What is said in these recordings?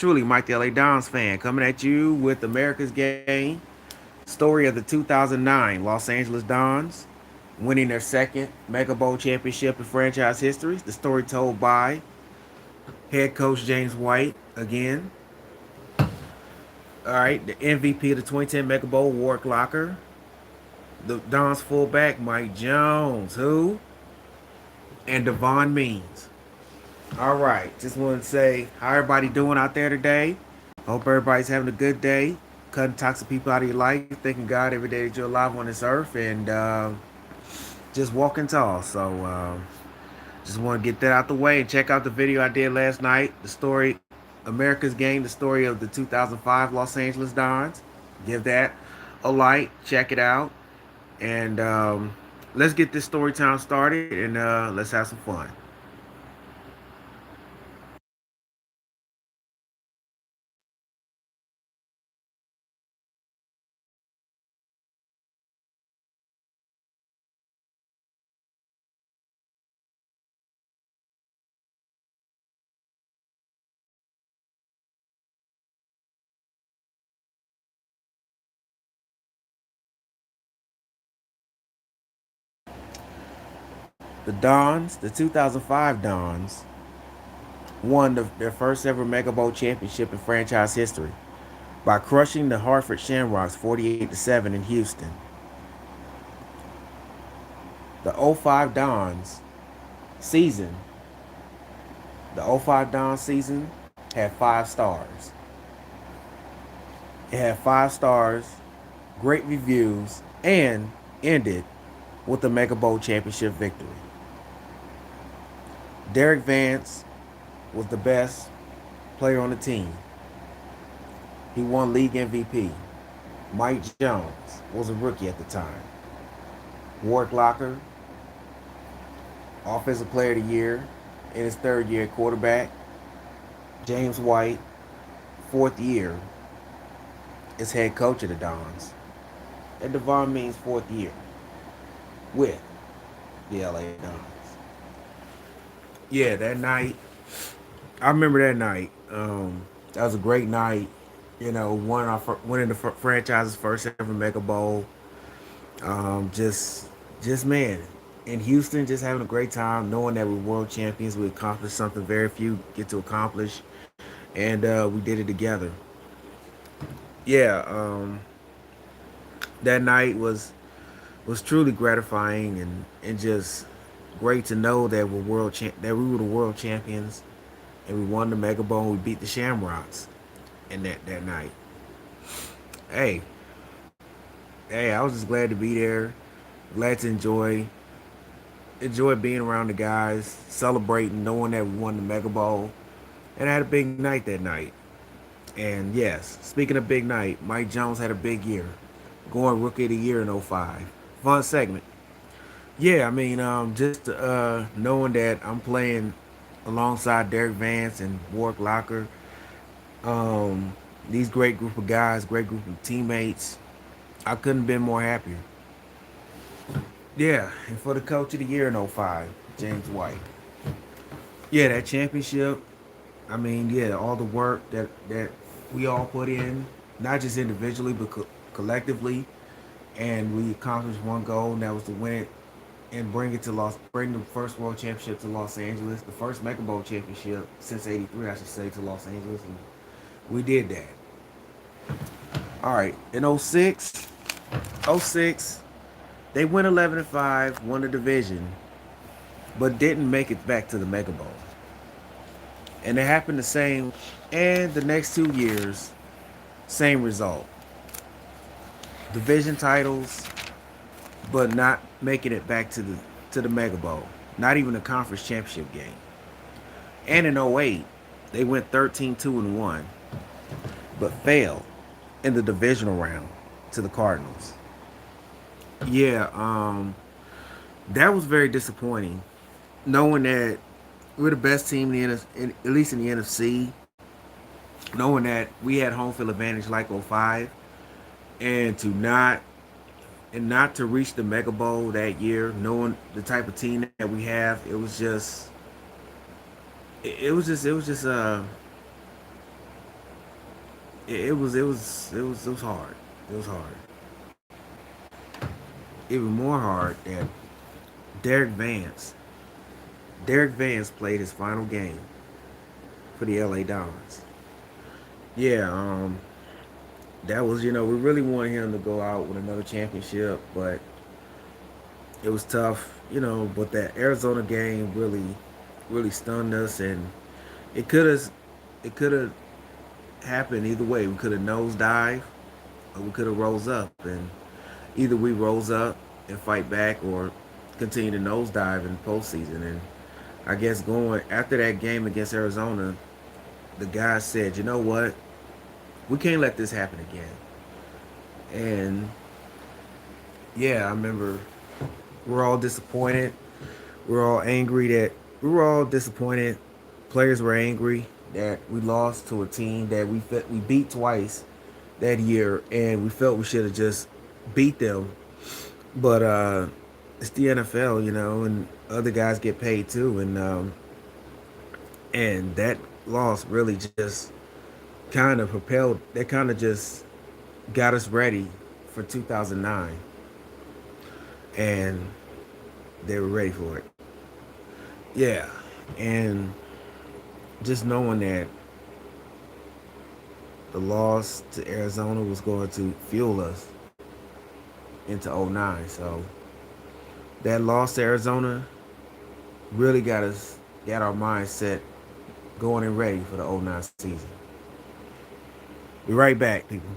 truly, Mike the LA Dons fan, coming at you with America's Game, story of the 2009 Los Angeles Dons, winning their second Mega Bowl championship in franchise history. The story told by head coach James White again. All right, the MVP of the 2010 Mega Bowl, Warwick Locker. The Dons fullback, Mike Jones, who? And Devon Means. All right, just want to say how everybody doing out there today. Hope everybody's having a good day, cutting toxic people out of your life, thanking God every day that you're alive on this earth, and just walking tall. So just want to get that out the way and check out the video I did last night. The story, America's Game, the story of the 2005 Los Angeles Dons. Give that a like, check it out, and let's get this story time started and let's have some fun. The Dons, the 2005 Dons, won their first ever Mega Bowl championship in franchise history by crushing the Hartford Shamrocks 48-7 in Houston. The '05 Dons season, the '05 Dons season had 5 stars. It had 5 stars, great reviews, and ended with the Mega Bowl championship victory. Derek Vance was the best player on the team. He won league MVP. Mike Jones was a rookie at the time. Warwick Locker, Offensive Player of the Year in his third year at quarterback. James White, fourth year, is head coach of the Dons. And Devon Means fourth year with the LA Dons. Yeah, that night, I remember that night. That was a great night. Winning the franchise's first ever Mega Bowl. Um, just, just man, in Houston, just having a great time, knowing that we're world champions. We accomplished something very few get to accomplish, and we did it together. Yeah, that night was truly gratifying and just great to know that that we were the world champions, and we won the Mega Bowl. And we beat the Shamrocks in that night. Hey, hey, I was just glad to be there. Glad to enjoy being around the guys, celebrating, knowing that we won the Mega Bowl, and I had a big night that night. And yes, speaking of big night, Mike Jones had a big year, going Rookie of the Year in '05. Fun segment. Yeah, I mean, just knowing that I'm playing alongside Derek Vance and Warwick Locker, these great group of guys, great group of teammates, I couldn't have been more happier. Yeah, and for the coach of the year in '05, James White. Yeah, that championship. I mean, yeah, all the work that we all put in, not just individually but collectively, and we accomplished one goal, and that was to win it and bring the first world championship to Los Angeles, the first Mega Bowl championship since '83, I should say, to Los Angeles, and we did that. All right, in '06, they went 11-5, won the division, but didn't make it back to the Mega Bowl. And it happened the same, and the next 2 years, same result. Division titles, but not making it back to the Mega Bowl. Not even a conference championship game. And in '08, they went 13-2-1, but failed in the divisional round to the Cardinals. Yeah, that was very disappointing. Knowing that we're the best team at least in the NFC, knowing that we had home field advantage like '05, and not to reach the Mega Bowl that year, knowing the type of team that we have, it was just it was hard. It was hard. Even more hard that Derek Vance Derek Vance played his final game for the LA Dons. Yeah, that was, we really wanted him to go out with another championship, but it was tough, but that Arizona game really stunned us, and it could have it could have happened either way. We could have nosedive or we could have rose up, and either we rose up and fight back or continue to nosedive in the postseason. And I guess going after that game against Arizona, the guys said, you know what, we can't let this happen again. And yeah, I remember we're all disappointed. We're all angry that we were all disappointed. Players were angry that we lost to a team that we beat twice that year, and we felt we should have just beat them. But it's the NFL, and other guys get paid too, and that loss really just kind of propelled. That kind of just got us ready for 2009, and they were ready for it. Yeah, and just knowing that the loss to Arizona was going to fuel us into '09. So that loss to Arizona really got our mindset going and ready for the '09 season. Be right back, people.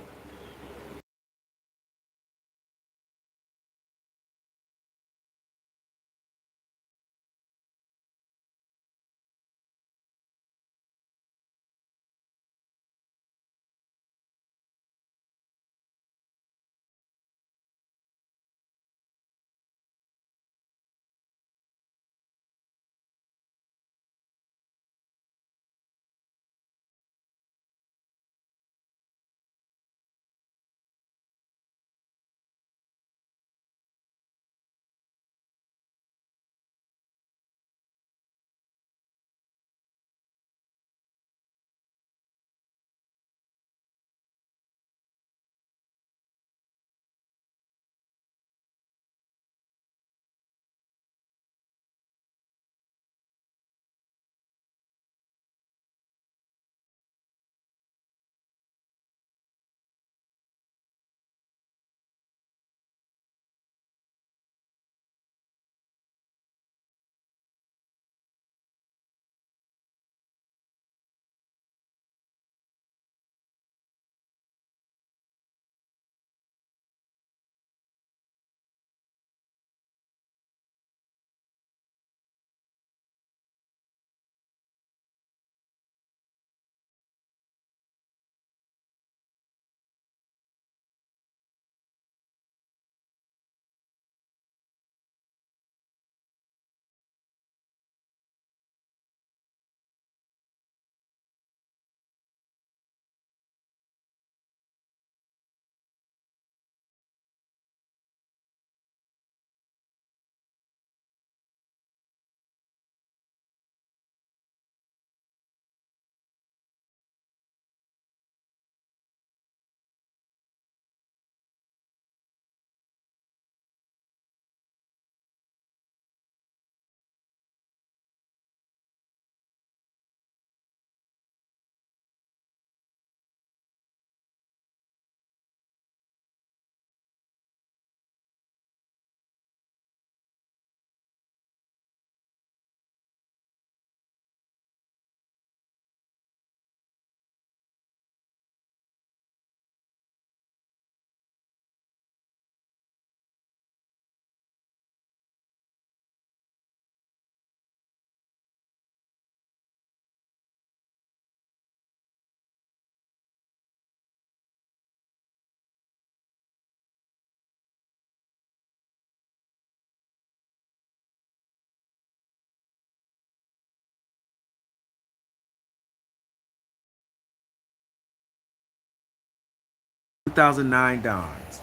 2009 Dons.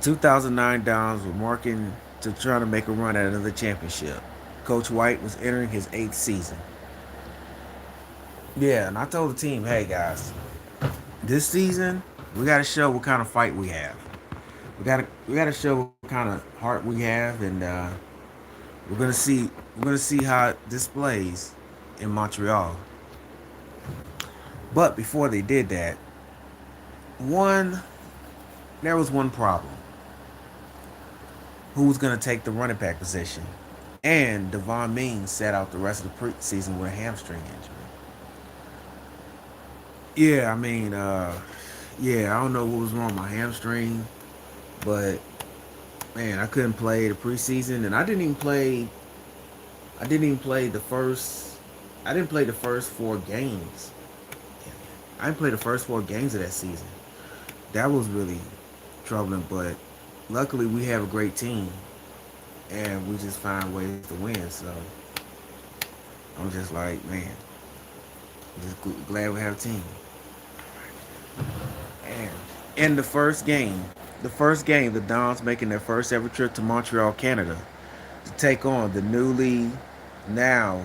2009 Dons were marking to try to make a run at another championship. Coach White was entering his 8th season. Yeah, and I told the team, hey guys, This season, we got to show what kind of fight we have. We got to show what kind of heart we have, and we're gonna see how it displays in Montreal. But before they did that, one there was one problem: who was gonna take the running back position? And Devon Means sat out the rest of the preseason with a hamstring injury. Yeah, I mean, yeah, I don't know what was wrong with my hamstring, but man, I couldn't play the preseason, and I didn't even play the first. I didn't play the first 4 games. I didn't play the first 4 games of that season. That was really troubling, but luckily we have a great team, and we just find ways to win. So I'm just like, man, I'm just glad we have a team. And in the first game, the Dons making their first ever trip to Montreal, Canada, to take on the newly now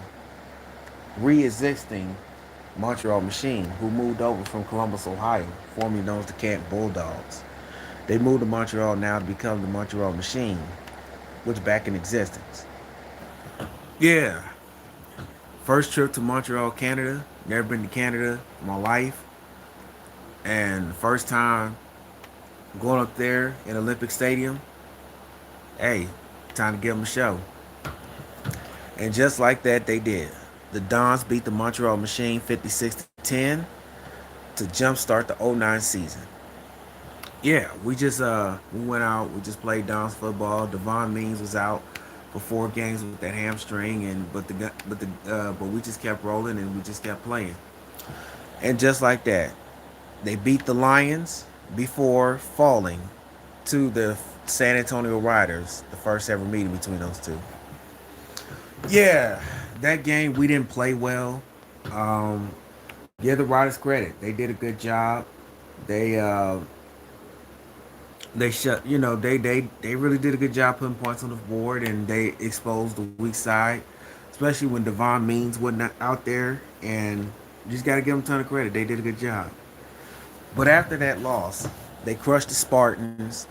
re-existing Montreal Machine, who moved over from Columbus, Ohio, formerly known as the Canton Bulldogs. They moved to Montreal now to become the Montreal Machine, which back in existence. Yeah, first trip to Montreal, Canada. Never been to Canada in my life, and first time going up there in Olympic Stadium. Hey, time to give them a show. And just like that, they did. The Dons beat the Montreal Machine 56-10 to jumpstart the '09 season. Yeah, we went out, we just played Dons football. Devon Means was out for 4 games with that hamstring, and but we just kept rolling and we just kept playing. And just like that, they beat the Lions before falling to the San Antonio Riders, the first ever meeting between those two. Yeah, that game we didn't play well. Um, Give the Riders credit; they did a good job. They they shut they really did a good job putting points on the board, and they exposed the weak side, especially when Devon Means wasn't out there. And you just got to give them a ton of credit; they did a good job. But after that loss, they crushed the Spartans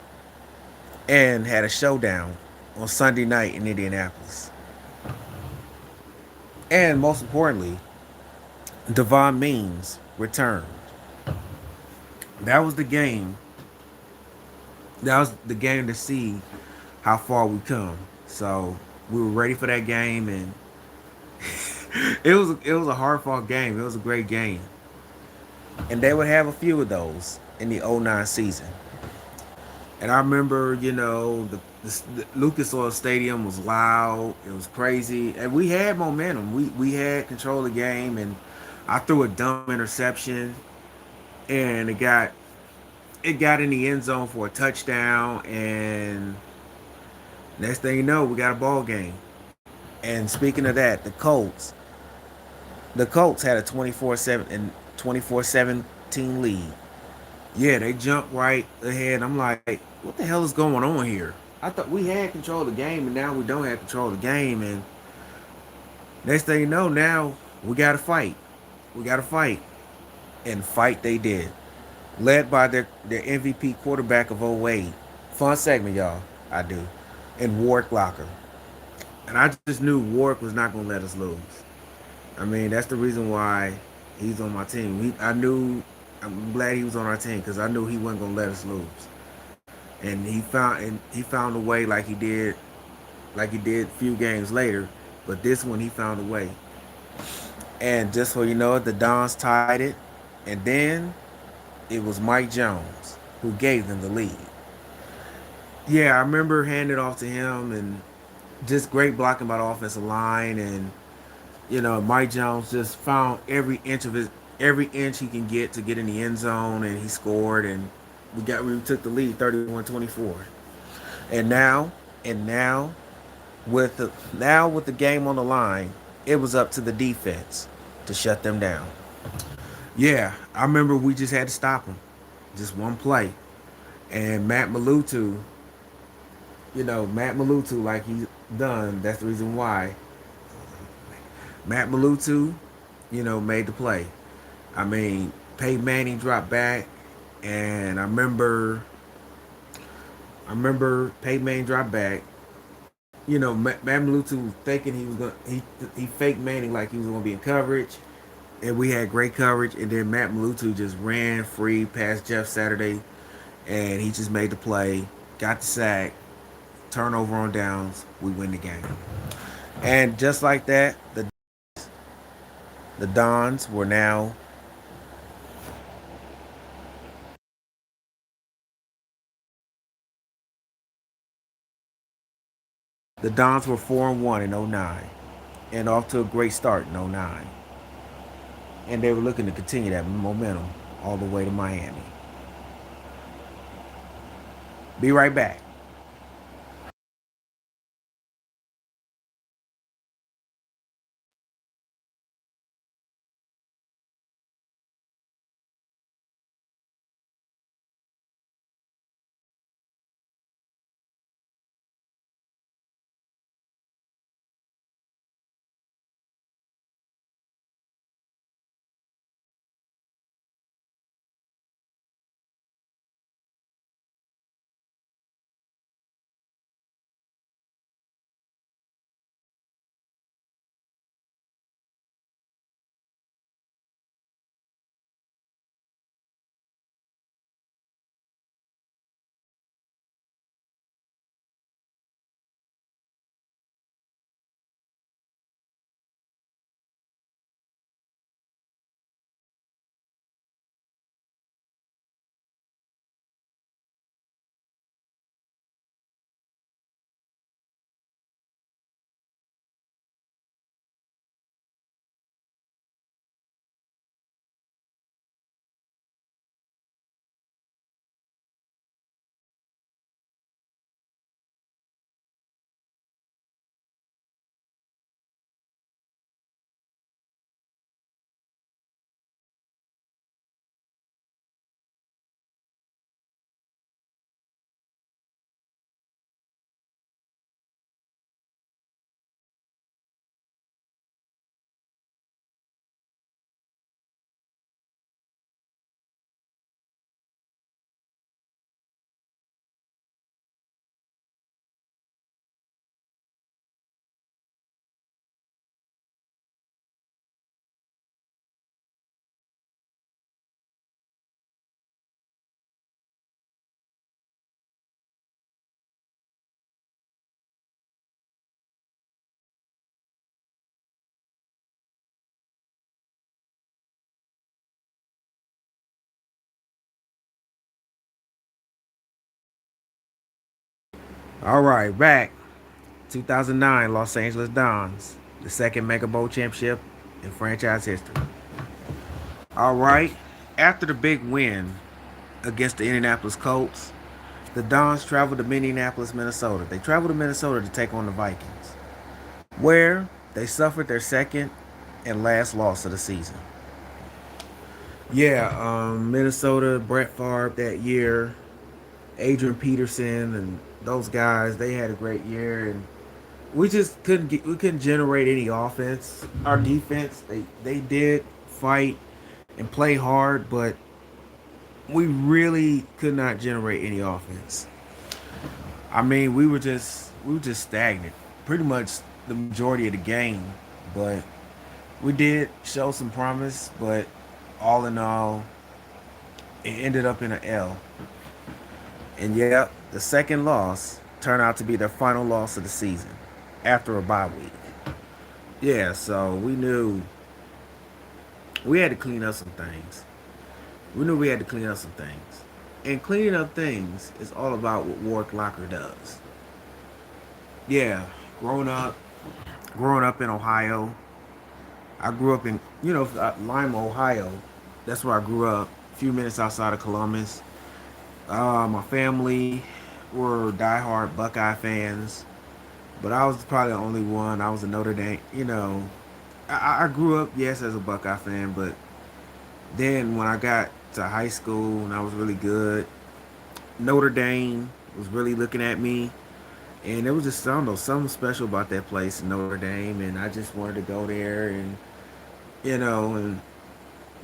and had a showdown on Sunday night in Indianapolis. And most importantly, Devon Means returned. That was the game. That was the game to see how far we come. So we were ready for that game, and it was a hard fought game. It was a great game, and they would have a few of those in the '09 season. And I remember, the Lucas Oil Stadium was loud. It was crazy, and we had momentum. We had control of the game, and I threw a dumb interception, and it got in the end zone for a touchdown. And next thing you know, we got a ball game. And speaking of that, the Colts had a 24-17 lead. Yeah, they jumped right ahead. I'm like, what the hell is going on here? I thought we had control of the game, and now we don't have control of the game. And next thing you know, now we got to fight. We got to fight. And fight they did. Led by their MVP quarterback of '08. Fun segment, y'all. I do. And Warwick Locker. And I just knew Warwick was not going to let us lose. I mean, that's the reason why he's on my team. I'm glad he was on our team because I knew he wasn't going to let us lose. And he found a way like he did a few games later, but this one he found a way. And just so you know, the Dons tied it, and then it was Mike Jones who gave them the lead. Yeah, I remember handing it off to him, and just great blocking by the offensive line. And Mike Jones just found every inch he can get in the end zone, and he scored. And we took the lead 31-24. And now with the game on the line, it was up to the defense to shut them down. Yeah, I remember we just had to stop him, just one play. And Matt Malutu, like he's done. That's the reason why Matt Malutu, made the play. I mean, Peyton Manning dropped back, and I remember Peyton Manning dropped back. Mamutu was thinking he was gonna he faked Manning like he was gonna be in coverage, and we had great coverage. And then Matt Malutu just ran free past Jeff Saturday, and he just made the play, got the sack, turnover on downs. We win the game, and just like that, the Dons were now the Dons were 4-1 in '09, and off to a great start in '09, and they were looking to continue that momentum all the way to Miami. Be right back. All right, back 2009 Los Angeles Dons, the second Megabowl championship in franchise history. All right, after the big win against the Indianapolis Colts, the Dons traveled to Minneapolis, Minnesota. They traveled to Minnesota to take on the Vikings, where they suffered their second and last loss of the season. Yeah, Minnesota, Brett Favre that year, Adrian Peterson, and those guys, they had a great year, and we couldn't generate any offense. Our defense, they did fight and play hard, but we really could not generate any offense. I mean, we were just stagnant pretty much the majority of the game, but we did show some promise, but all in all, it ended up in an L. And yep, the second loss turned out to be their final loss of the season after a bye week. Yeah, so we knew we had to clean up some things. We knew we had to clean up some things. And cleaning up things is all about what Warwick Locker does. Yeah, growing up, growing up in Ohio, I grew up in, Lima, Ohio. That's where I grew up, a few minutes outside of Columbus. My family were diehard Buckeye fans, but I was probably the only one. I was a Notre Dame, I grew up, yes, as a Buckeye fan, but then when I got to high school and I was really good, Notre Dame was really looking at me. And there was just, I don't know, something special about that place in Notre Dame. And I just wanted to go there and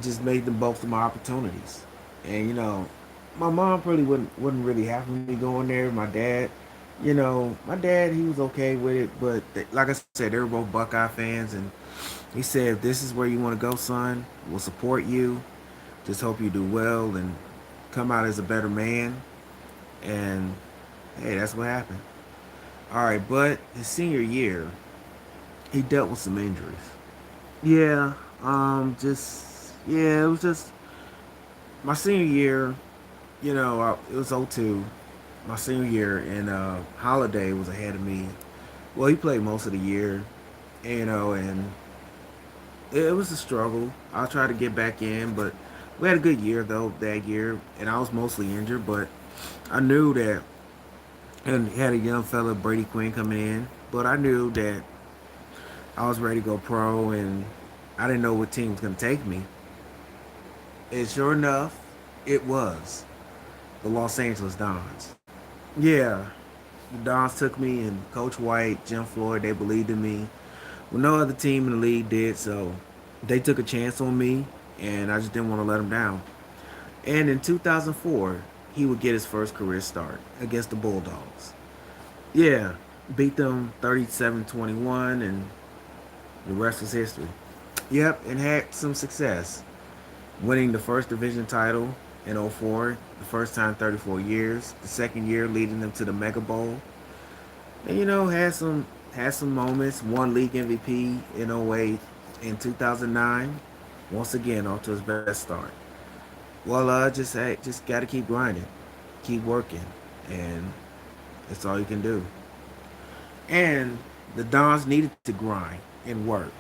just made the most of my opportunities. And my mom probably wouldn't really have me going there. My dad, my dad, he was okay with it, but like I said, they were both Buckeye fans, and he said, "If this is where you want to go, son, we'll support you. Just hope you do well and come out as a better man." And hey, that's what happened. All right, but his senior year, he dealt with some injuries. Yeah, just yeah, it was just my senior year. It was '02. My senior year, and Holiday was ahead of me. Well, he played most of the year, and it was a struggle. I tried to get back in, but we had a good year though that year, and I was mostly injured. But I knew that, and had a young fella Brady Quinn coming in, but I knew that I was ready to go pro, and I didn't know what team was going to take me. And sure enough, it was the Los Angeles Dons. Yeah, the Dons took me, and Coach White, Jim Floyd, they believed in me. Well, no other team in the league did, so they took a chance on me, and I just didn't want to let them down. And in 2004, he would get his first career start against the Bulldogs. Yeah, beat them 37-21, and the rest was history. Yep, and had some success, winning the first division title in '04, the first time in 34 years. The second year leading them to the Megabowl. And had some moments. Won league MVP in '08. In 2009, once again off to his best start. Well, just got to keep grinding, keep working, and that's all you can do. And the Dons needed to grind and work,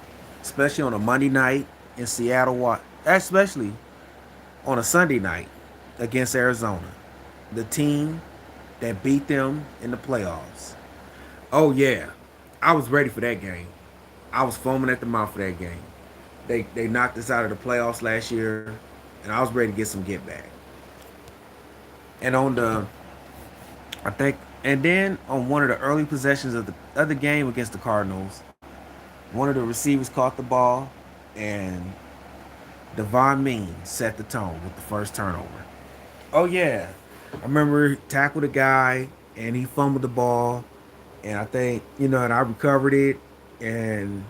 especially on a Monday night in Seattle, especially on a Sunday night against Arizona, the team that beat them in the playoffs. Oh yeah, I was ready for that game. I was foaming at the mouth for that game. They knocked us out of the playoffs last year, and I was ready to get some get back. And on the I think, and then on one of the early possessions of the other game against the Cardinals, one of the receivers caught the ball, and Devon Mean set the tone with the first turnover. Oh yeah, I remember he tackled a guy and he fumbled the ball, and I think and I recovered it, and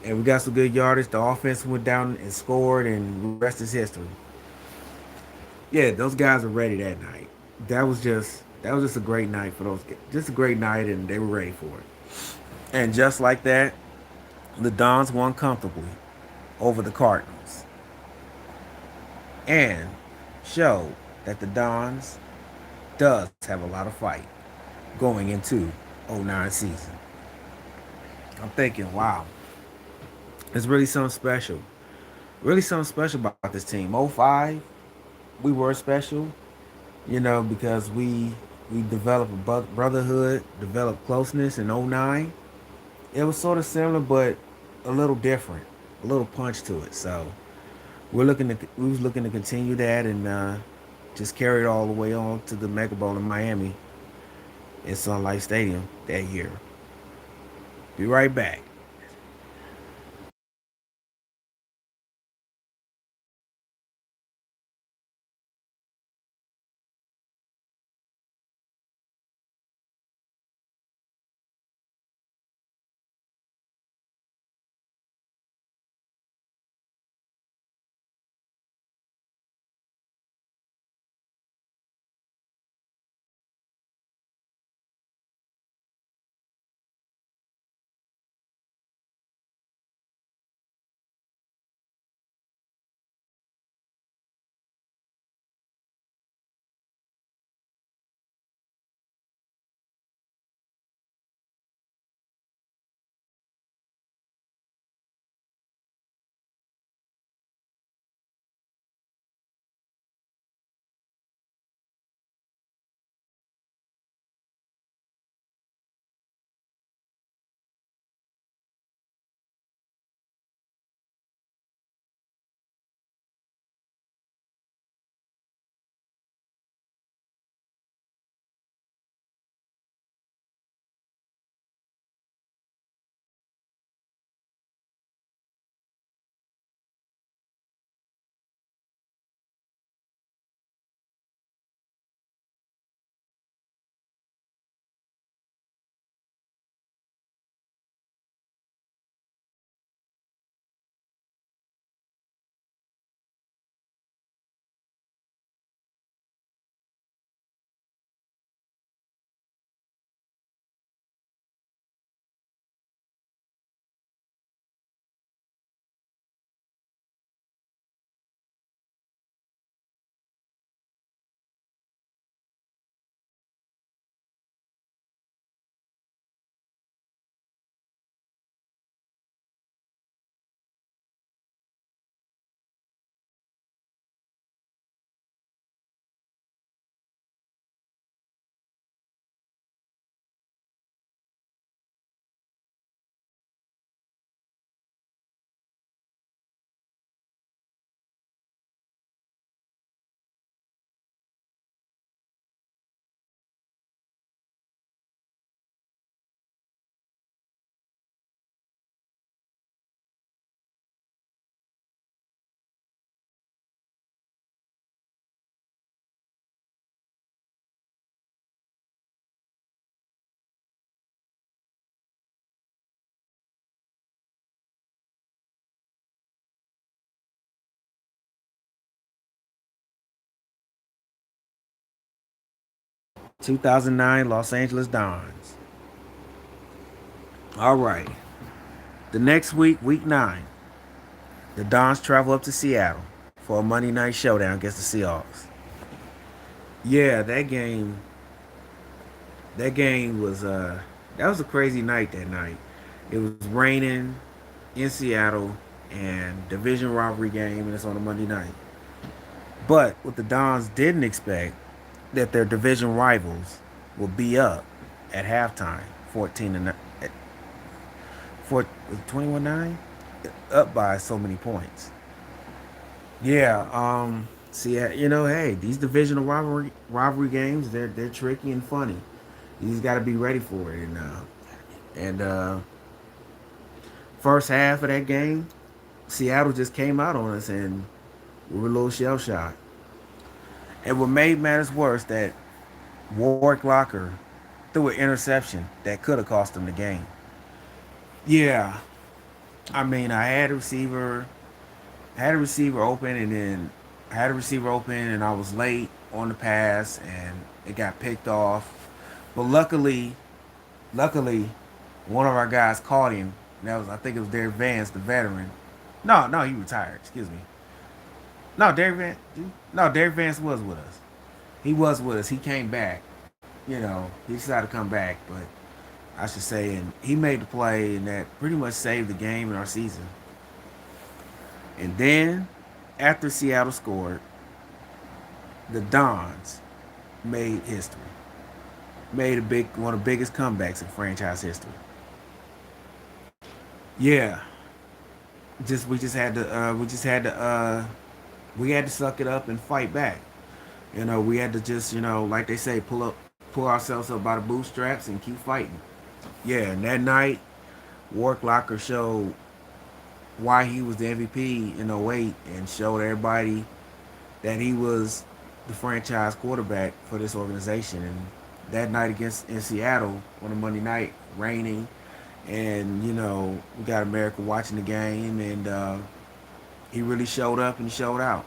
we got some good yardage. The offense went down and scored, and the rest is history. Yeah, those guys were ready that night. That was just a great night for those. Just a great night, and they were ready for it. And just like that, the Dons won comfortably over the Cardinals, and showed that the Dons does have a lot of fight going into '09 season. I'm thinking, wow, it's really something special. Really something special about this team. '05, we were special, because we developed a brotherhood, developed closeness in '09. It was sort of similar, but a little different, a little punch to it. So we was looking to continue that, and just carry it all the way on to the Mega Bowl in Miami in Sun Life Stadium that year. Be right back. 2009 Los Angeles Dons. All right. The next week, week 9, the Dons travel up to Seattle for a Monday night showdown against the Seahawks. Yeah, that game was that was a crazy night that night. It was raining in Seattle and division rivalry game and it's on a Monday night. But what the Dons didn't expect that their division rivals would be up at halftime, 14 to 21-9, up by so many points. Yeah, see, hey, these divisional rivalry games, they're tricky and funny. You just got to be ready for it. And first half of that game, Seattle just came out on us and we were a little shell shocked. And what made matters worse, that Warwick Locker threw an interception that could have cost them the game. Yeah, I mean, I had a receiver open, and then I had a receiver open, and I was late on the pass, and it got picked off. But luckily, one of our guys caught him. And that was, I think it was Derek Vance, the veteran. No, no, he retired. Excuse me. No, Derek Vance. No, Derek Vance was with us. He was with us. He came back. He decided to come back, but I should say, and he made the play, and that pretty much saved the game in our season. And then, after Seattle scored, the Dons made history. Made one of the biggest comebacks in franchise history. Yeah, we had to suck it up and fight back. We had to just, like they say, pull ourselves up by the bootstraps and keep fighting. Yeah, and that night, Warwick Locker showed why he was the MVP in '08 and showed everybody that he was the franchise quarterback for this organization. And that night against in Seattle on a Monday night, raining, and we got America watching the game, and he really showed up and showed out.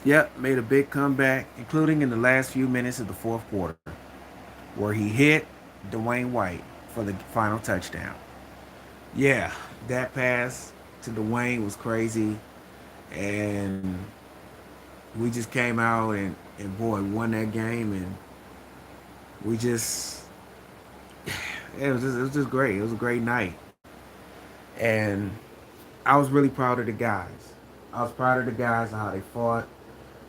Yep, made a big comeback, including in the last few minutes of the fourth quarter, where he hit Dwayne White for the final touchdown. Yeah, that pass to Dwayne was crazy, and we just came out and boy, won that game, and we just it was just great. It was a great night, and I was really proud of the guys. I was proud of the guys and how they fought,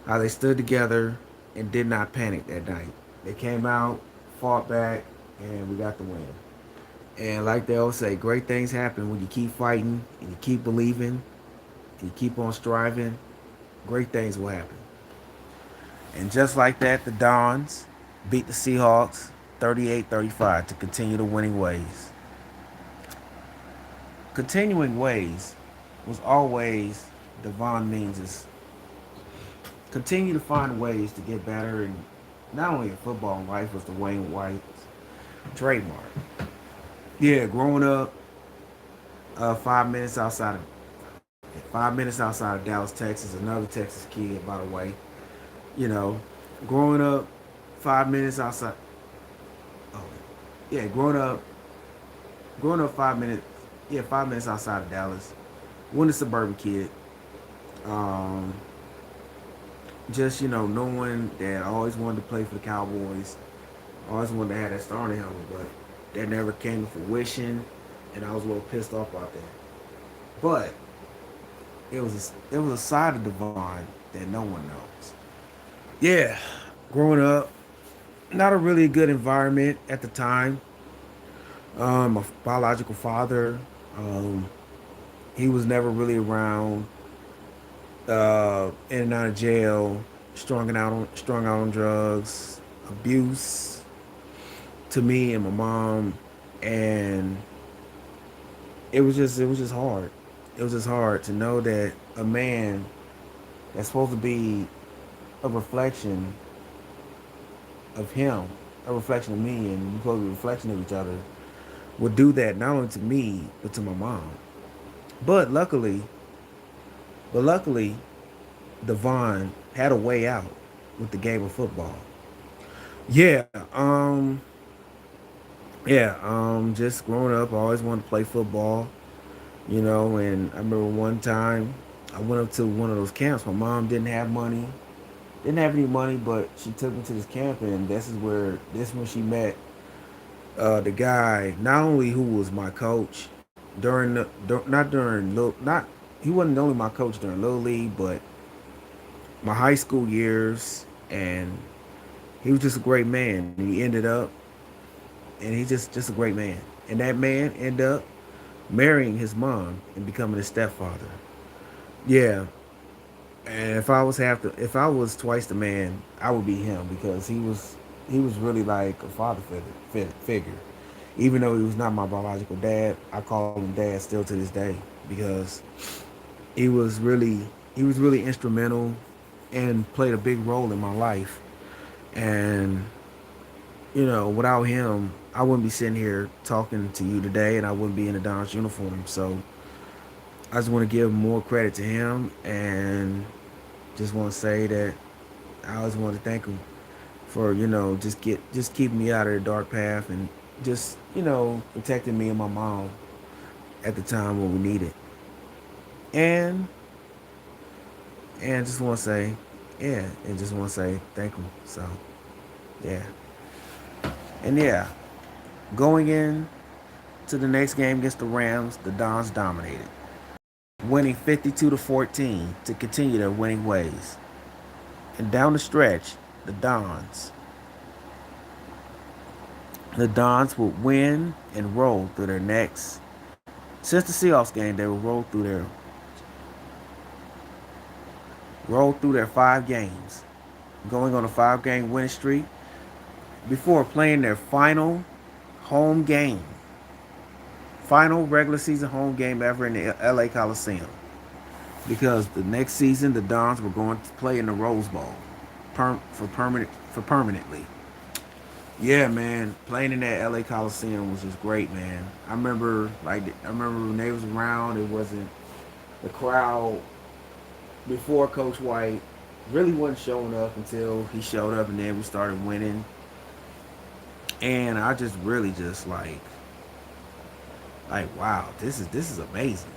how they stood together and did not panic that night. They came out, fought back, and we got the win. And like they always say, great things happen when you keep fighting and you keep believing and you keep on striving. Great things will happen. And just like that, the Dons beat the Seahawks 38-35 to continue the winning ways. Continuing ways was always Devon Means' continue to find ways to get better, and not only in football and life was the Wayne White's trademark. Yeah, growing up, 5 minutes outside of Dallas, Texas, another Texas kid, by the way. You know, growing up, 5 minutes outside. Oh, yeah, growing up 5 minutes. Yeah, 5 minutes outside of Dallas. Wasn't a suburban kid. Um, just knowing that I always wanted to play for the Cowboys. I always wanted to have that star on the helmet, but that never came to fruition, and I was a little pissed off about that. But it was a side of Devon that no one knows. Yeah, growing up, not a really good environment at the time. My biological father, um, he was never really around. In and out of jail, strung out on drugs, abuse to me and my mom, and it was just hard. It was just hard to know that a man that's supposed to be a reflection of him, a reflection of me, and we're supposed to be a reflection of each other, would do that not only to me but to my mom. But luckily, Devon had a way out with the game of football. Yeah, just growing up, I always wanted to play football, and I remember one time I went up to one of those camps. My mom didn't have any money, but she took me to this camp, and this is when she met the guy, not only who was my coach during not during little, not he wasn't only my coach during little league, but my high school years, and he was just a great man. And he ended up, and he's just a great man. And that man ended up marrying his mom and becoming his stepfather. Yeah, and if I was twice the man, I would be him because he was really like a father figure. Even though he was not my biological dad, I call him dad still to this day because he was really he was really instrumental and played a big role in my life. And without him, I wouldn't be sitting here talking to you today, and I wouldn't be in a Don's uniform. So I just want to give more credit to him, and just want to say that I always want to thank him for just keeping me out of the dark path and just protecting me and my mom at the time when we needed. And just want to say, yeah, and just want to say thank him. So yeah, and yeah, going in to the next game against the Rams, the Dons dominated, winning 52-14 to continue their winning ways. And down the stretch, the Dons the Dons would win and roll through their next. Since the Seahawks game, they would roll through their 5 games, going on a 5 game winning streak before playing their home game, final regular season home game ever in the LA Coliseum. Because the next season, the Dons were going to play in the Rose Bowl, for permanently. Yeah, man, playing in that LA Coliseum was just great, man. I remember when they was around, it wasn't the crowd before Coach White really wasn't showing up until he showed up, and then we started winning. And I just really just wow, this is amazing.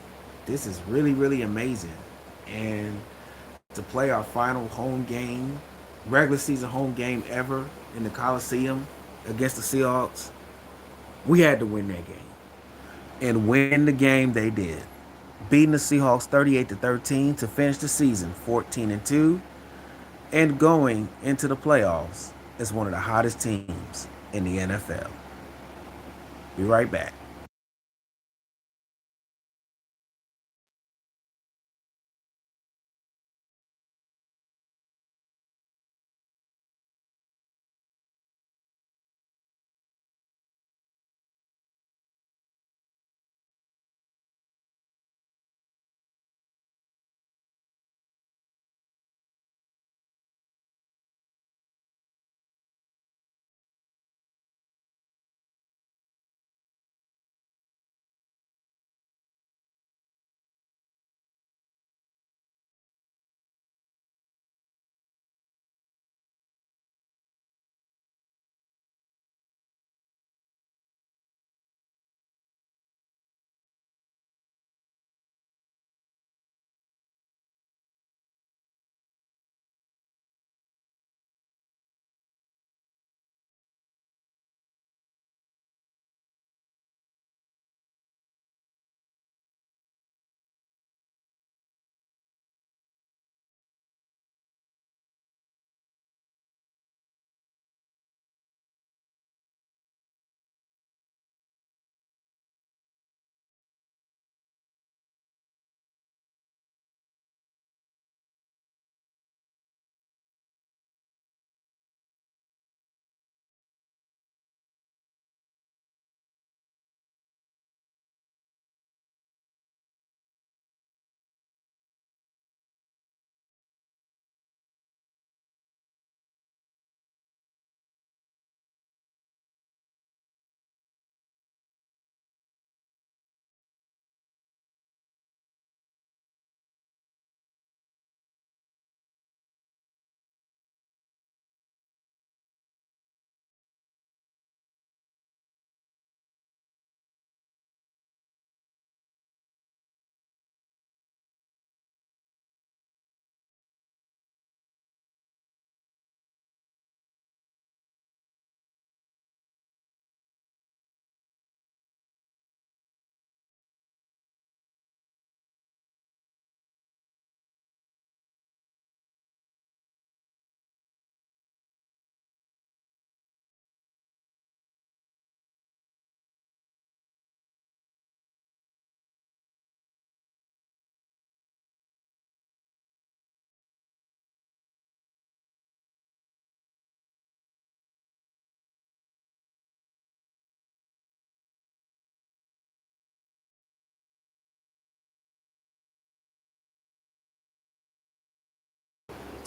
This is really really amazing. And to play our final home game, regular season home game ever in the Coliseum against the Seahawks, we had to win that game. And win the game they did, beating the Seahawks 38-13 to finish the season 14-2 and going into the playoffs as one of the hottest teams in the NFL. Be right back.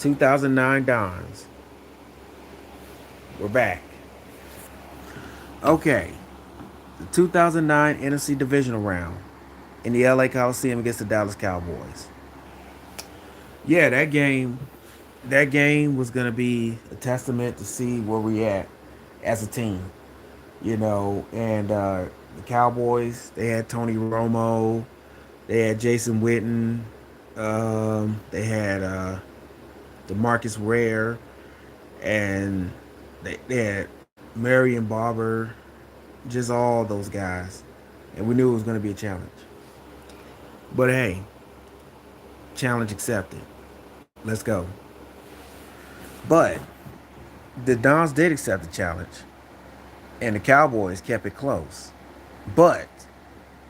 2009 Dons. We're back. Okay, the 2009 NFC Divisional Round in the LA Coliseum against the Dallas Cowboys. Yeah, that game was gonna be a testament to see where we at as a team, and the Cowboys, they had Tony Romo, they had Jason Witten, they had DeMarcus Ware, and they had Marion Barber, just all those guys, and we knew it was going to be a challenge. But hey, challenge accepted. Let's go. But the Dons did accept the challenge, and the Cowboys kept it close. But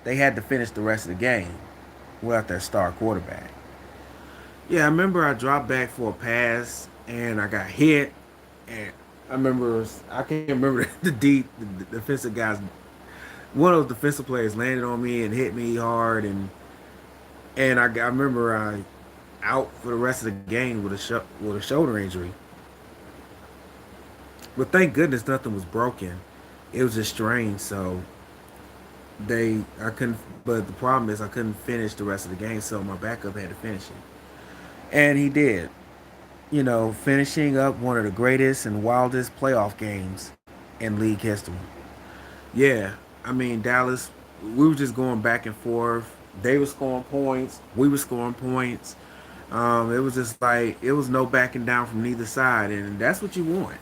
they had to finish the rest of the game without their star quarterback. Yeah, I remember I dropped back for a pass and I got hit, and I can't remember the defensive guys. One of those defensive players landed on me and hit me hard, and I remember I out for the rest of the game with a shoulder injury. But thank goodness nothing was broken. It was just strained, so I couldn't. But the problem is I couldn't finish the rest of the game, so my backup had to finish it, and he did. Finishing up one of the greatest and wildest playoff games in league history. Yeah, I mean Dallas, we were just going back and forth. They were scoring points, we were scoring points. It was just like it was no backing down from neither side, and that's what you want.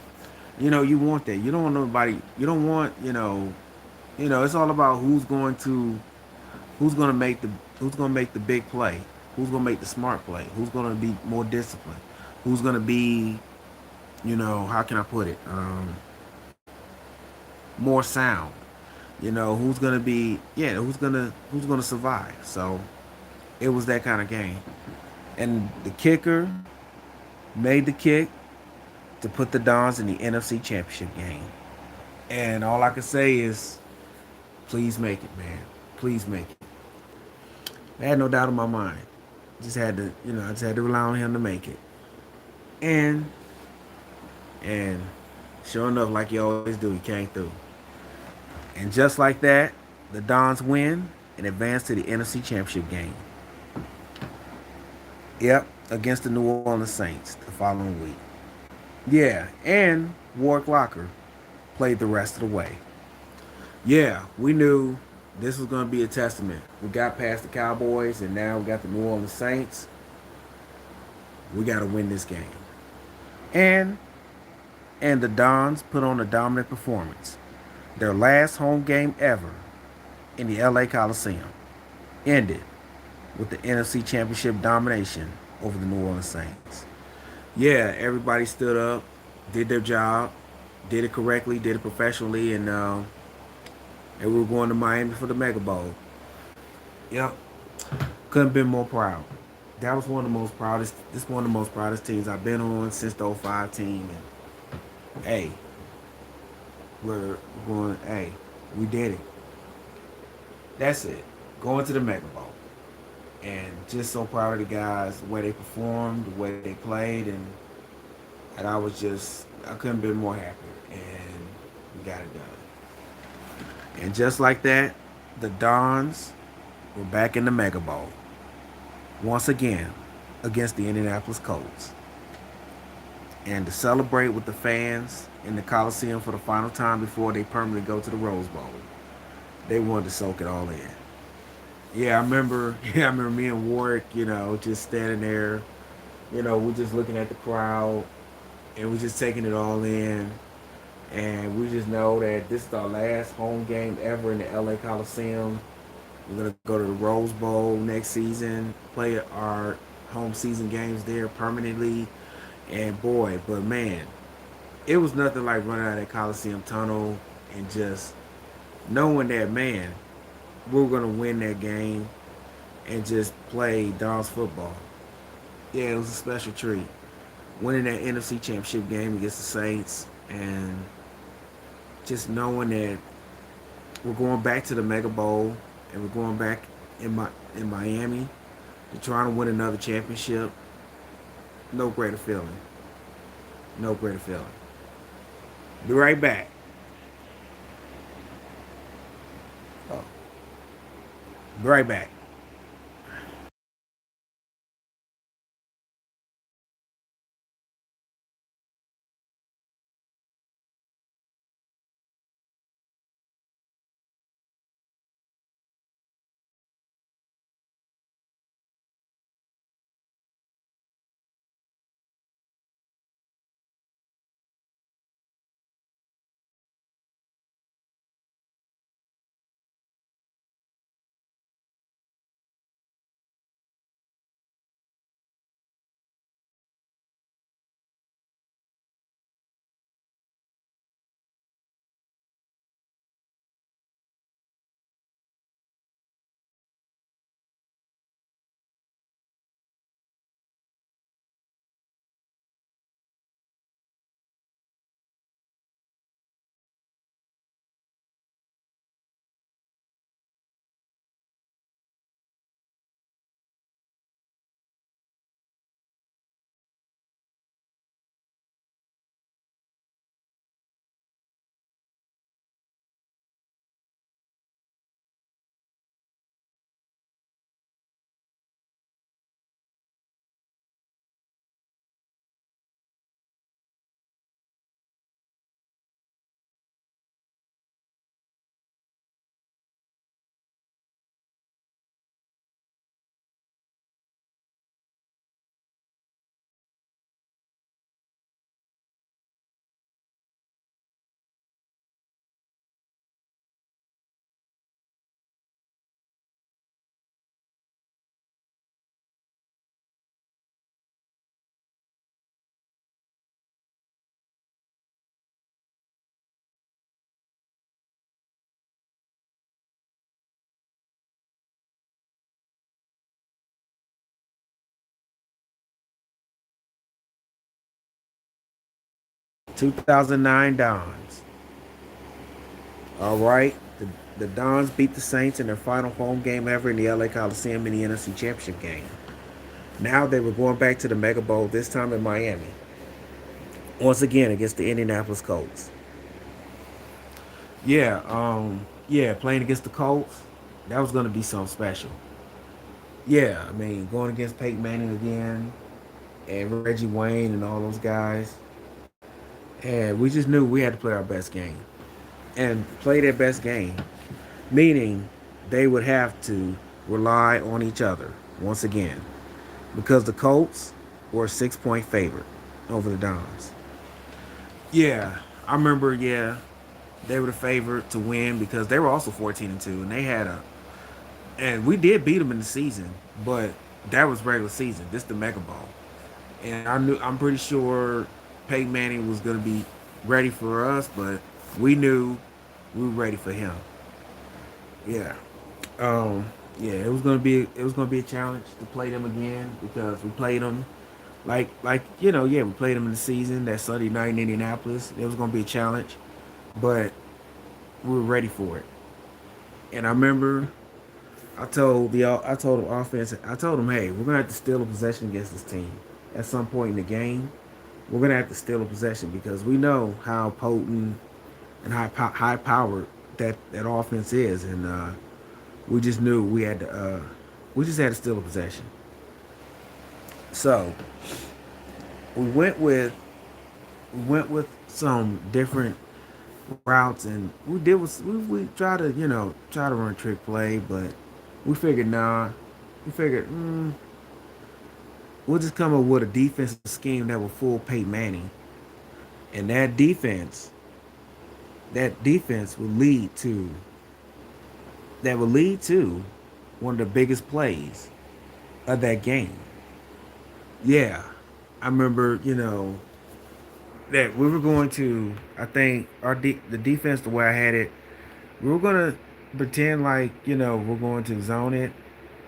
You want that. You don't want nobody. You don't want. It's all about who's going to make the big play, who's going to make the smart play, who's going to be more disciplined, who's going to be, how can I put it, more sound. Who's going to be, yeah, who's going to survive. So it was that kind of game, and the kicker made the kick to put the Dons in the NFC Championship game. And all I can say is, please make it, man. Please make it. I had no doubt in my mind. I just had to rely on him to make it. And sure enough, like you always do, he came through. And just like that, the Dons win and advance to the NFC Championship game. Yep, against the New Orleans Saints the following week. Yeah, and Warwick Locker played the rest of the way. Yeah, we knew this was going to be a testament. We got past the Cowboys, and now we got the New Orleans Saints. We got to win this game. And the Dons put on a dominant performance. Their last home game ever in the LA Coliseum ended with the NFC Championship domination over the New Orleans Saints. Yeah, everybody stood up, did their job, did it correctly, did it professionally, and we were going to Miami for the Megabowl. Yep, couldn't have been more proud. That was one of the most proudest. This is one of the most proudest teams I've been on since the '05 team. And hey, we're going. Hey, we did it. That's it. Going to the Megabowl, and just so proud of the guys, the way they performed, the way they played, and I couldn't have been more happy. And we got it done. And just like that, the Dons were back in the Megabowl once again against the Indianapolis Colts. And to celebrate with the fans in the Coliseum for the final time before they permanently go to the Rose Bowl, they wanted to soak it all in. Yeah, I remember. Yeah, I remember me and Warwick, just standing there. We're just looking at the crowd, and we're just taking it all in. And we just know that this is our last home game ever in the LA Coliseum. We're going to go to the Rose Bowl next season, play our home season games there permanently. And boy, but man, it was nothing like running out of that Coliseum tunnel and just knowing that, man, we were going to win that game and just play Dons football. Yeah, it was a special treat. Winning that NFC Championship game against the Saints, and just knowing that we're going back to the Mega Bowl and we're going back in Miami to try to win another championship. No greater feeling. No greater feeling. Be right back. Oh, be right back. 2009 Dons. All right. The Dons beat the Saints in their final home game ever in the LA Coliseum in the NFC Championship game. Now they were going back to the Mega Bowl, this time in Miami. Once again against the Indianapolis Colts. Yeah, playing against the Colts, that was gonna be something special. Yeah, I mean, going against Peyton Manning again and Reggie Wayne and all those guys. And we just knew we had to play our best game. And play their best game. Meaning they would have to rely on each other once again. Because the Colts were a 6 point favorite over the Dons. Yeah, I remember, yeah, they were the favorite to win because they were also 14-2 and they had a and we did beat them in the season, but that was regular season. This the Mega Bowl. And I'm pretty sure Peyton Manning was gonna be ready for us, but we knew we were ready for him. Yeah. Um, yeah, it was gonna be a challenge to play them again because we played them yeah, we played them in the season that Sunday night in Indianapolis. It was gonna be a challenge, but we were ready for it. And I remember I told the offense, I told them, hey, we're gonna have to steal a possession against this team at some point in the game. We're gonna have to steal a possession because we know how potent and high powered that offense is, and we just knew we just had to steal a possession. So we we went with some different routes, and we try to try to run trick play, but we figured we figured we'll just come up with a defensive scheme that will fool Peyton Manning, and that defense will lead to one of the biggest plays of that game. Yeah, I remember that we were going to. I think the defense, the way I had it, we were gonna pretend like we're going to zone it.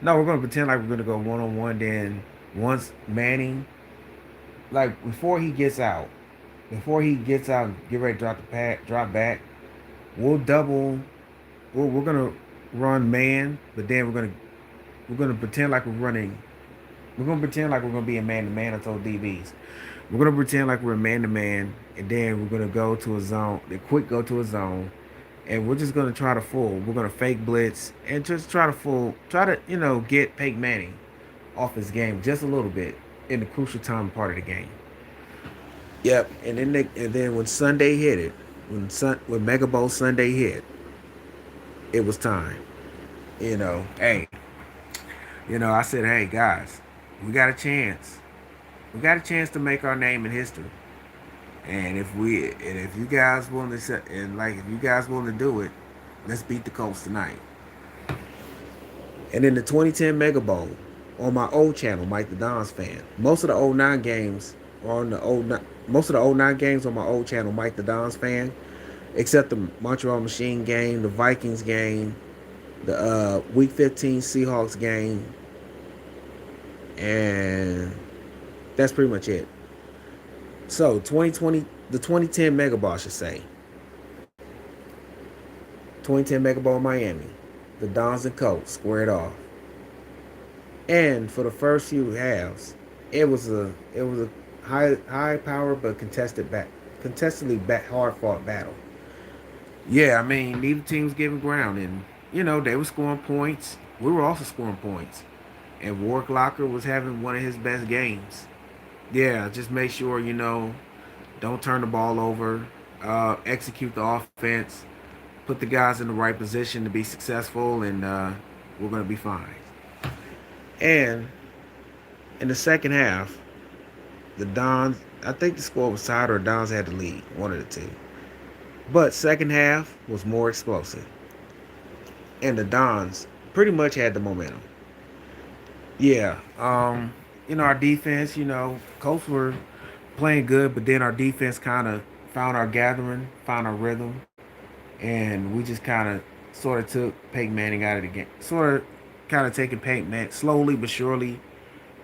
No, we're gonna pretend like we're gonna go 1-on-1. Then once Manning, like before he gets out, and get ready to drop back, we'll double. We're gonna run man, but then we're gonna pretend like we're running We're gonna pretend like we're gonna be a man to man. I told DBs. We're gonna pretend like we're a man to man, and then we're gonna go to a zone. Then quick go to a zone, and we're just gonna try to fool. We're gonna fake blitz and just try to fool. Try to get Peyton Manning off his game just a little bit in the crucial time part of the game. Yep. And then when Sunday hit it, when Mega Bowl Sunday hit, it was time. Hey, I said, hey guys, we got a chance. We got a chance to make our name in history. And if you guys willing to if you guys willing to do it, let's beat the Colts tonight. And in the 2010 Mega Bowl, on my old channel, Mike the Don's fan, most of the '09 games are on the most of the '09 games on my old channel, Mike the Don's fan, except the Montreal Machine game, the Vikings game, the Week 15 Seahawks game, and that's pretty much it. So 2020, the 2010 Mega Bowl, I should say. 2010 Mega Bowl in Miami. The Dons and Colts squared off. And for the first few halves, it was a high power but hard fought battle. Yeah, I mean neither team was giving ground, and they were scoring points. We were also scoring points, and Warwick Locker was having one of his best games. Yeah, just make sure don't turn the ball over, execute the offense, put the guys in the right position to be successful, and we're gonna be fine. And in the second half, the Dons, I think the score was tied or Dons had the lead, one of the two. But second half was more explosive, and the Dons pretty much had the momentum. Yeah, our defense, Colts were playing good, but then our defense kind of found our gathering, found our rhythm, and we just kind of sort of took Peyton Manning out of the game. Sort of kind of taking Peyton Manning, slowly but surely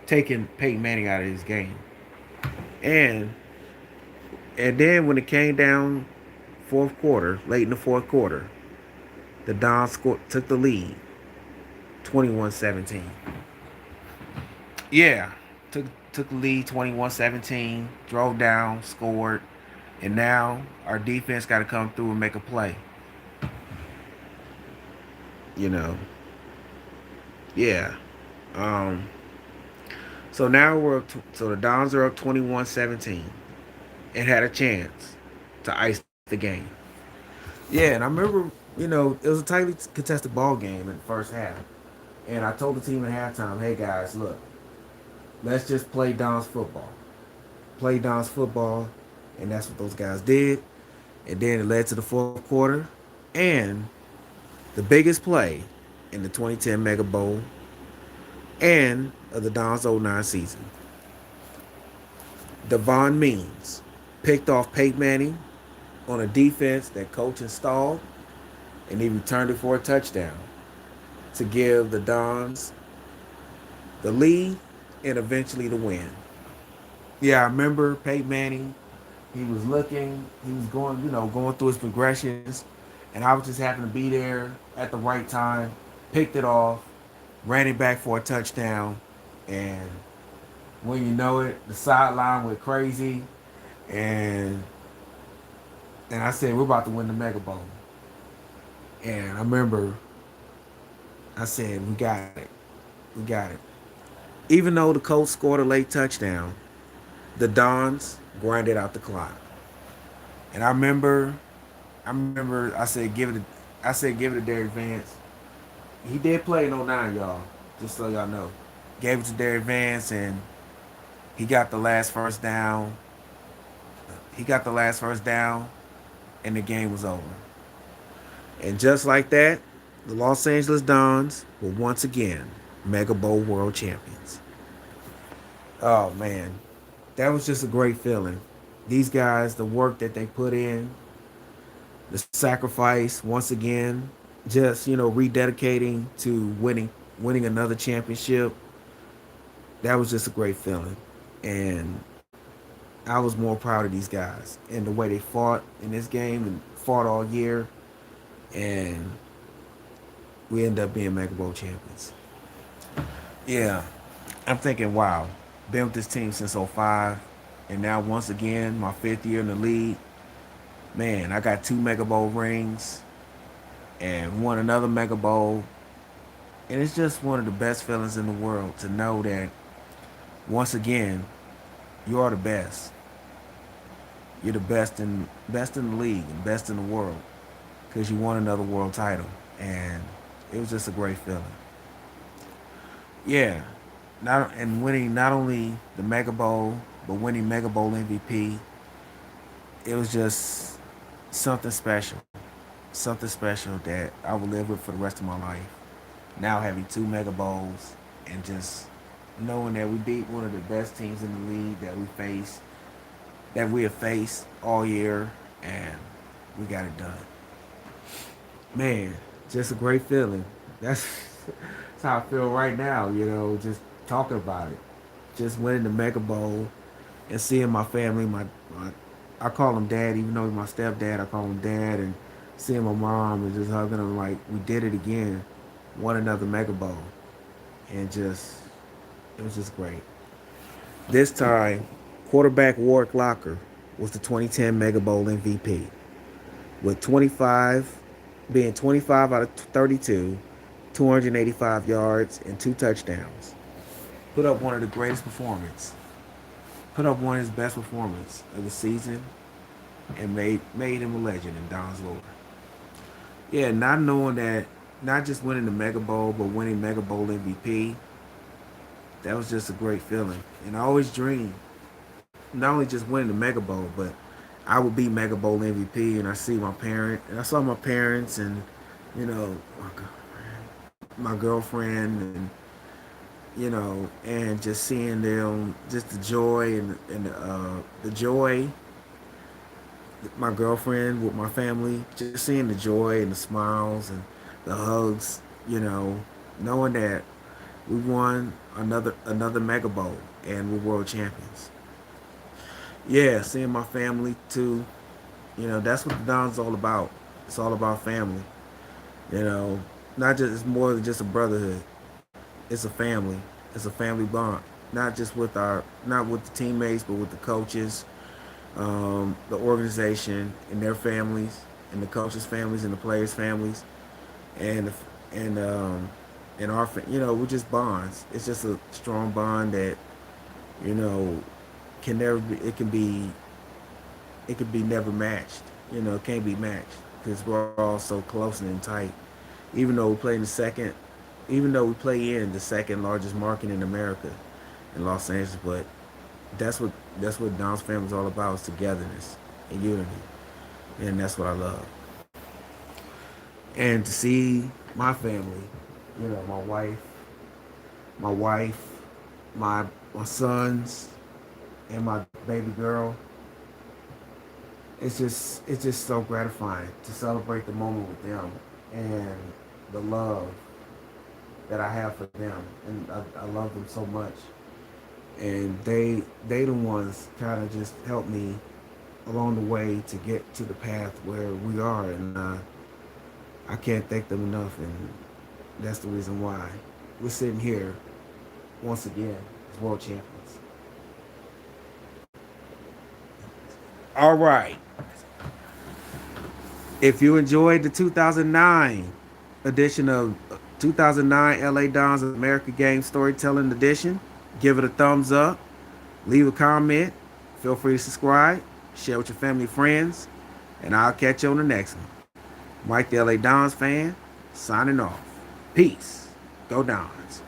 taking Peyton Manning out of his game. And then when it came down fourth quarter, late in the fourth quarter, the Dons took the lead 21-17. Yeah, took the lead 21-17, drove down, scored, and now our defense got to come through and make a play. You know. Yeah. Um so now so the Dons are up 21-17 and had a chance to ice the game. Yeah, and I remember, it was a tightly contested ball game in the first half. And I told the team at halftime, hey guys, look, let's just play Don's football. Play Don's football. And that's what those guys did. And then it led to the fourth quarter. And the biggest play in the 2010 Mega Bowl and of the Don's '09 season. Devon Means picked off Peyton Manning on a defense that coach installed, and he returned it for a touchdown to give the Dons the lead and eventually the win. Yeah, I remember Peyton Manning. He was looking, he was going through his progressions, and I was just happened to be there at the right time, picked it off, ran it back for a touchdown, and when you know it, the sideline went crazy, and I said, we're about to win the Mega Bowl. And I remember I said, we got it. We got it. Even though the Colts scored a late touchdown, the Dons grinded out the clock. And I remember I said give it to Derek Vance. He did play in '09, y'all. Just so y'all know. Gave it to Derek Vance, and he got the last first down. He got the last first down, and the game was over. And just like that, the Los Angeles Dons were once again Mega Bowl world champions. Oh man, that was just a great feeling. These guys, the work that they put in, the sacrifice once again, just rededicating to winning another championship. That was just a great feeling, and I was more proud of these guys and the way they fought in this game and fought all year, and we ended up being Mega Bowl champions. Yeah. I'm thinking, wow, been with this team since '05, and now once again, my fifth year in the league. Man, I got two Mega Bowl rings and won another Mega Bowl. And it's just one of the best feelings in the world to know that once again, you are the best. You're the best in the league and best in the world because you won another world title, and it was just a great feeling. Yeah, not and winning not only the Mega Bowl but winning Mega Bowl MVP. It was just something special, something special that I will live with for the rest of my life. Now having two Mega Bowls and just knowing that we beat one of the best teams in the league that we have faced all year, and we got it done. Man, just a great feeling. That's, that's how I feel right now. Just talking about it, just winning the Mega Bowl and seeing my family. My I call him dad, even though he's my stepdad. I call him dad, and seeing my mom and just hugging him like we did it again, won another Mega Bowl, and just it was just great. This time, quarterback Warwick Locker was the 2010 Mega Bowl MVP with 25 out of 32, 285 yards and two touchdowns. Put up one of the greatest performances. Put up one of his best performances of the season and made him a legend in Don's lore. Yeah, not knowing that, not just winning the Mega Bowl, but winning Mega Bowl MVP, that was just a great feeling. And I always dreamed not only just winning the Mega Bowl, but I would be Mega Bowl MVP, and I saw my parents, and you know, my girlfriend, and and just seeing them, just the joy and the joy, my girlfriend with my family, just seeing the joy and the smiles and the hugs, knowing that we won another Mega Bowl and we're world champions. Yeah, seeing my family too. That's what the Don's all about. It's all about family. You know, not just it's more than just a brotherhood. It's a family. It's a family bond. Not with the teammates, but with the coaches, the organization, and their families, and the coaches' families, and the players' families, and and um, and we're just bonds. It's just a strong bond that you know can never be. It can be never matched. It can't be matched because we're all so close and tight. Even though we play in the second, even though we play in the second largest market in America, in Los Angeles, but that's what Don's family is all about: is togetherness and unity, and that's what I love. And to see my family, my wife, my sons, and my baby girl, it's just so gratifying to celebrate the moment with them and the love that I have for them, and I love them so much. And they the ones kind of just help me along the way to get to the path where we are, and I can't thank them enough, and that's the reason why we're sitting here once again as world champions. All right. If you enjoyed the 2009 edition of 2009 LA Dons America Game Storytelling Edition, give it a thumbs up, leave a comment, feel free to subscribe, share with your family and friends, and I'll catch you on the next one. Mike the LA Dons fan, signing off. Peace. Go Dons.